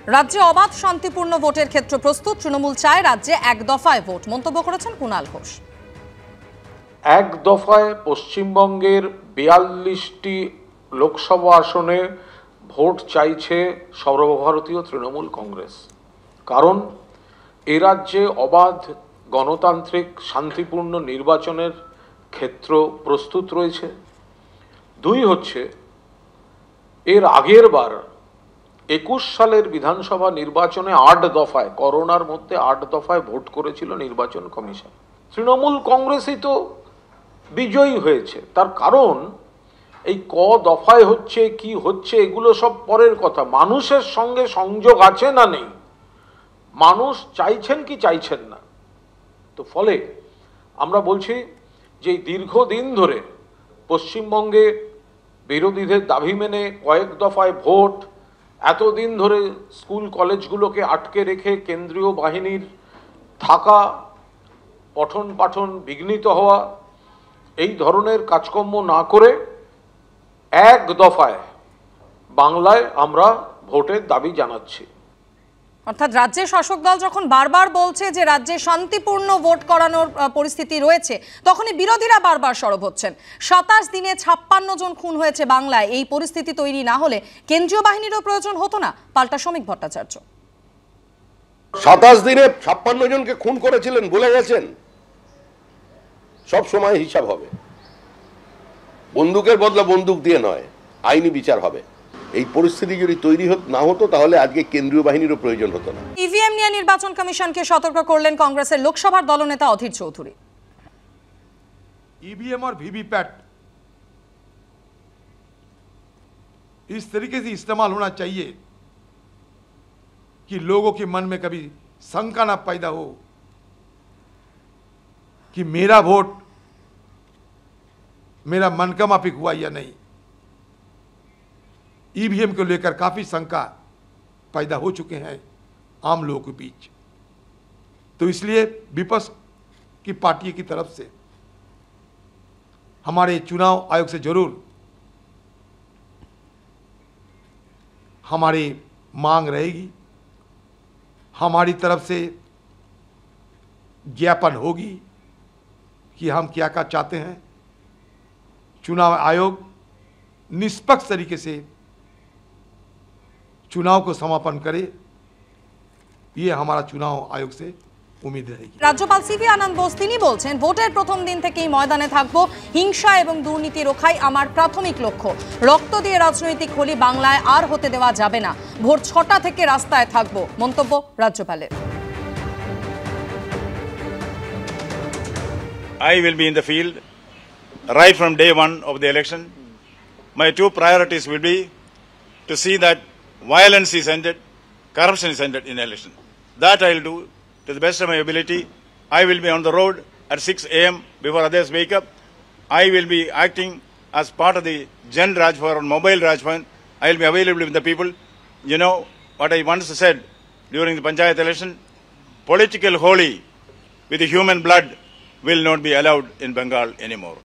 রাজ্যে অবাধ শান্তিপূর্ণ ভোটের ক্ষেত্রে প্রস্তুত, তৃণমূল চায় রাজ্যে এক দফায় ভোট, মন্তব্য করেছেন কুণাল ঘোষ। এক দফায় পশ্চিমবঙ্গের ৪২টি লোকসভা আসনে ভোট চাইছে সর্বভারতীয় তৃণমূল কংগ্রেস। কারণ এ রাজ্যে অবাধ গণতান্ত্রিক শান্তিপূর্ণ নির্বাচনের ক্ষেত্র প্রস্তুত রয়েছে। দুই হচ্ছে, এর আগের বার ২১ সালের বিধানসভা নির্বাচনে ৮ দফায়, করোনার মধ্যে ৮ দফায় ভোট করেছিল নির্বাচন কমিশন। তৃণমূল কংগ্রেসই তো বিজয়ী হয়েছে। তার কারণ এই ক দফায় হচ্ছে কি হচ্ছে এগুলো সব পরের কথা। মানুষের সঙ্গে সংযোগ আছে না নেই, মানুষ চাইছেন কি চাইছেন না। তো ফলে আমরা বলছি যে দীর্ঘদিন ধরে পশ্চিমবঙ্গে বিরোধীদের দাবি মেনে কয়েক দফায় ভোট, এতদিন ধরে স্কুল কলেজগুলোকে আটকে রেখে কেন্দ্রীয় বাহিনীর থাকা, পঠন পাঠন বিঘ্নিত হওয়া, এই ধরনের কাজকর্ম না করে এক দফায় বাংলায় আমরা ভোটের দাবি জানাচ্ছি। অর্থাৎ রাজ্যের শাসক দল যখন বারবার বলছে যে রাজ্যে শান্তিপূর্ণ ভোট করানোর পরিস্থিতি রয়েছে, তখনই বিরোধীরা বারবার সরব হচ্ছেন। ২৭ দিনে ৫৬ জন খুন হয়েছে বাংলায়। এই পরিস্থিতি তৈরি না হলে কেন্দ্রীয় বাহিনীরও প্রয়োজন হতো না, পাল্টা শ্রমিক ভট্টাচার্য। ২৭ দিনে ৫৬ জনকে খুন করেছিলেন, ভুলে গেছেন? সব সময় হিসাব হবে, বন্দুকের বদলা বন্দুক দিয়ে নয়, আইনি বিচার হবে। এই পরিস্থিতি যদি তৈরি না হতো তাহলে আজকে কেন্দ্রীয় বাহিনীরও প্রয়োজন হতো না। ইভিএম নিয়ে নির্বাচন কমিশনকে সতর্ক করলেন কংগ্রেসের লোকসভার দলনেতা অধীর চৌধুরী। ईवीएम और वीवीपैट इस तरीके से इस्तेमाल होना चाहिए कि लोगों के मन में कभी शंका ना पैदा हो कि मेरा वोट मेरा मन का माफिक हुआ या नहीं। ईवीएम को लेकर काफी शंका पैदा हो चुके हैं आम लोगों के बीच। तो इसलिए विपक्ष की पार्टी की तरफ से हमारे चुनाव आयोग से जरूर हमारी मांग रहेगी, हमारी तरफ से ज्ञापन होगी कि हम क्या क्या चाहते हैं। चुनाव आयोग निष्पक्ष तरीके से चुनाव को समापन करे, ये हमारा चुनाव आयोग से उम्मीद रहेगी। রাজ্যপাল সিভি আনন্দ বোস তিনি বলছেন, ভোটের প্রথম দিন থেকেই ময়দানে থাকব, হিংসা এবং দুর্নীতি রোখাই আমার প্রাথমিক লক্ষ্য। রক্ত দিয়ে রাজনৈতিক হোলি বাংলায় আর হতে দেওয়া যাবে না। ভোর ৬টা থেকে রাস্তায় থাকব, মন্তব্য রাজ্যপালের। I will be in the field right from day one of the election. My two priorities will be to see that violence is ended, corruption is ended in election. That I will do to the best of my ability. I will be on the road at 6 a.m. before others wake up. I will be acting as part of the Jan Rajbhavan or mobile Rajbhavan. I will be available with the people. You know what I once said during the Panchayat election? Political holy with the human blood will not be allowed in Bengal anymore.